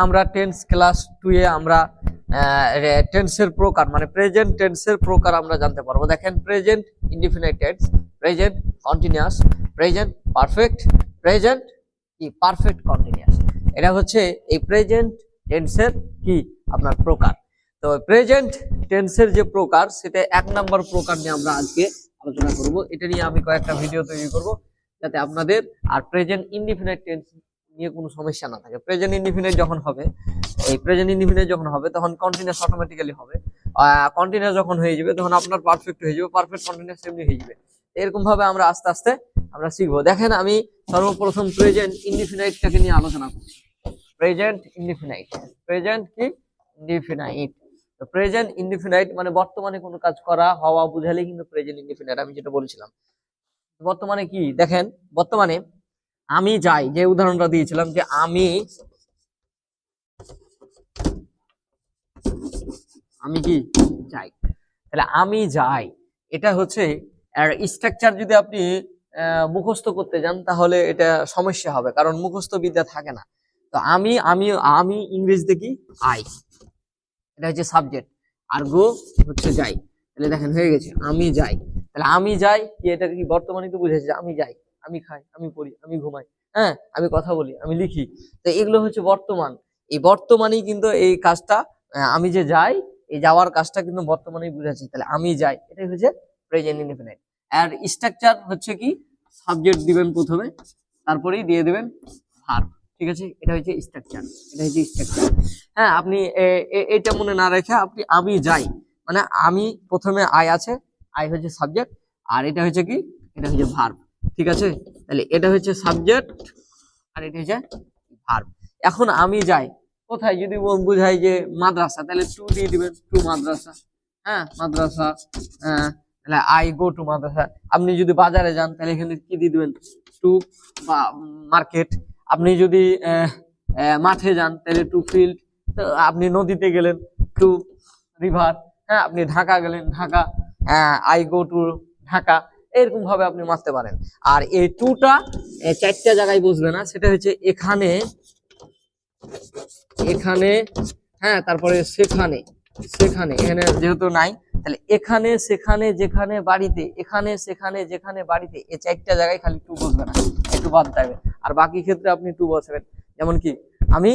আমরা tense class 2 এ আমরা টেন্সের প্রকার মানে প্রেজেন্ট টেন্সের প্রকার আমরা জানতে পারবো। দেখেন, present indefinite tense, present continuous, present perfect, present কি পারফেক্ট কন্টিনিউয়াস। এটা হচ্ছে এই প্রেজেন্ট টেন্সের কি আপনার প্রকার। তো প্রেজেন্ট টেন্সের যে প্রকার সেটা 1 নম্বর প্রকার নিয়ে আমরা আজকে আলোচনা করব। এটা নিয়ে আমি কয়েকটা ভিডিও তৈরি করব যাতে আপনাদের আর প্রেজেন্ট ইনডিফিনিট টেন্স নিয়ে কোনো সমস্যা না থাকে। প্রেজেন্ট ইনডিফিনিট যখন হবে, এই প্রেজেন্ট ইনডিফিনিট যখন হবে তখন কন্টিনিউয়াস অটোমেটিক্যালি হবে। কন্টিনিউয়াস যখন হয়ে যাবে তখন আপনার পারফেক্ট হয়ে যাবে, পারফেক্ট কন্টিনিউয়াস এমনি হয়ে যাবে। এরকম ভাবে আমরা আস্তে আস্তে আমরা শিখবো। দেখেন, আমি সর্বপ্রথম প্রেজেন্ট ইনডিফিনিটটাকে নিয়ে আলোচনা করছি। প্রেজেন্ট ইনডিফিনিট, প্রেজেন্ট কি ইনডিফিনিট। তো প্রেজেন্ট ইনডিফিনিট মানে বর্তমানে কোনো কাজ করা হওয়া বুঝালে কিন্তু প্রেজেন্ট ইনডিফিনিট, আমি যেটা বলেছিলাম। বর্তমানে কি দেখেন, বর্তমানে আমি যাই, যে উদাহরণটা দিয়েছিলাম যে আমি কি যাই, তাহলে আমি যাই এটা হচ্ছে স্ট্রাকচার। যদি আপনি মুখস্থ করতে যান তাহলে এটা সমস্যা হবে, কারণ মুখস্থ বিদ্যা থাকে না। তো আমি আমি আমি ইংরেজিতে কি আই, এটা হচ্ছে সাবজেক্ট, আর গো হচ্ছে যাই। তাহলে দেখেন হয়ে গেছে আমি যাই। তাহলে আমি যাই কি, এটা কি বর্তমানে তো বুঝেছে, আমি যাই, আমি খাই, আমি পড়ি, আমি ঘুমাই, হ্যাঁ আমি কথা বলি, আমি লিখি। তো এগুলো হচ্ছে বর্তমান। এই বর্তমানেই কিন্তু এই কাজটা, আমি যে যাই, এই যাওয়ার কাজটা কিন্তু বর্তমানেই বুঝাচ্ছি। তাহলে আমি যাই, এটাই হচ্ছে প্রেজেন্ট ইনডিফিনিট। আর স্ট্রাকচার হচ্ছে কি, সাবজেক্ট দিবেন প্রথমে, তারপরেই দিয়ে দিবেন ভার্ব। ঠিক আছে, এটা হচ্ছে স্ট্রাকচার, এটা হচ্ছে স্ট্রাকচার। হ্যাঁ, আপনি এটা মনে না রেখে আপনি আমি যাই মানে আমি প্রথমে আই আছে, আই হচ্ছে সাবজেক্ট, আর এটা হচ্ছে কি, এটা হচ্ছে ভার্ব। ঠিক আছে, তাহলে এটা হচ্ছে সাবজেক্ট আর এটা হচ্ছে ভার্ব। এখন আমি যাই কোথায়, যদি বুঝাই যে মাদ্রাসা, তাহলে টু দিয়ে দিবেন, টু মাদ্রাসা। হ্যাঁ মাদ্রাসা, তাহলে আই গো টু মাদ্রাসা। আপনি যদি বাজারে যান তাহলে এখানে কি দিয়ে দিবেন, টু বা মার্কেট। আপনি যদি মাঠে যান তাহলে টু ফিল্ড। আপনি নদীতে গেলেন টু রিভার। হ্যাঁ, আপনি ঢাকা গেলেন Dhaka, I go to Dhaka. এরকম ভাবে আপনি মারতে পারেন। আর এই টুটা 4টা জায়গায় বসবে না, সেটা হচ্ছে এখানে, এখানে, হ্যাঁ তারপরে সেখানে, সেখানে এখানে যেহেতু নাই, তাহলে এখানে সেখানে যেখানে বাড়িতে, এখানে সেখানে যেখানে বাড়িতে, এই 4টা জায়গায় খালি টু বসবে না, একটু বাদ দেবে। আর বাকি ক্ষেত্রে আপনি টু বসবেন। যেমন কি, আমি